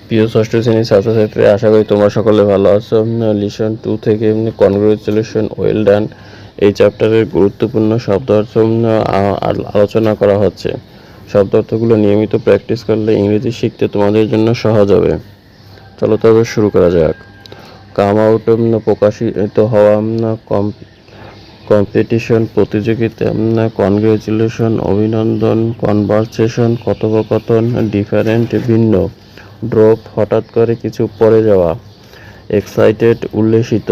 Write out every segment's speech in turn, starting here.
প্রিয় ষষ্ঠ শ্রেণীর ছাত্রছাত্রী, আশা করি তোমরা সকলে ভালো আছো। লিসন 2 থেকে কনগ্রাচুলেশন, ওয়েল ডান। এই চ্যাপ্টারের গুরুত্বপূর্ণ শব্দ অর্থ আলোচনা করা হচ্ছে। শব্দ অর্থগুলো নিয়মিত প্র্যাকটিস করলে ইংরেজি শিখতে তোমাদের জন্য সহজ হবে। চলো তবে শুরু করা যাক। কাম আউট প্রকাশিত হওয়া, কম্পিটিশন প্রতিযোগিতা, কনগ্রাচুলেশন অভিনন্দন, কনভারসেশন কথোপকথন, ডিফারেন্ট ভিন্ন, ড্রপ হঠাৎ করে কিছু পড়ে যাওয়া, এক্সাইটেড উল্লেসিত,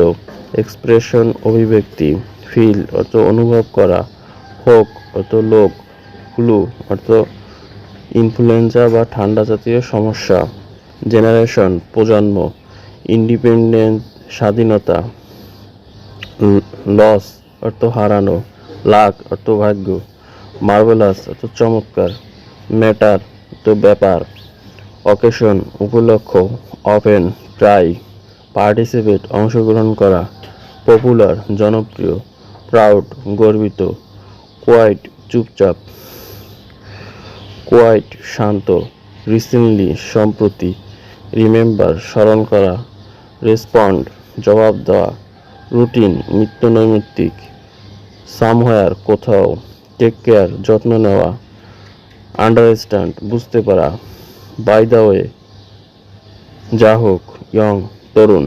এক্সপ্রেশন অভিব্যক্তি, ফিল অর্থ অনুভব করা, হোক অর্থ লোক, ফ্লু অর্থ ইনফ্লুয়েঞ্জা বা ঠান্ডা জাতীয় সমস্যা, জেনারেশন প্রজন্ম, ইন্ডিপেন্ডেন্স স্বাধীনতা, লস অর্থ হারানো, লাক অর্থ ভাগ্য, মার্ভেলাস অর্থ চমৎকার, ম্যাটার অর্থ ব্যাপার, অকেশন উপলক্ষ, অফেন প্রায়, পার্টিসিপেট অংশগ্রহণ করা, পপুলার জনপ্রিয়, প্রাউড গর্বিত, কোয়াইট চুপচাপ, কোয়াইট শান্ত, রিসেন্টলি সম্প্রতি, রিমেম্বার স্মরণ করা, রেসপন্ড জবাব দেওয়া, রুটিন নিত্যনৈমিত্তিক, সামহায়ার কোথাও, টেক কেয়ার যত্ন নেওয়া, আন্ডারস্ট্যান্ড বুঝতে পারা, বাই দ্য ওয়ে যা হোক, ইয়ং তরুণ।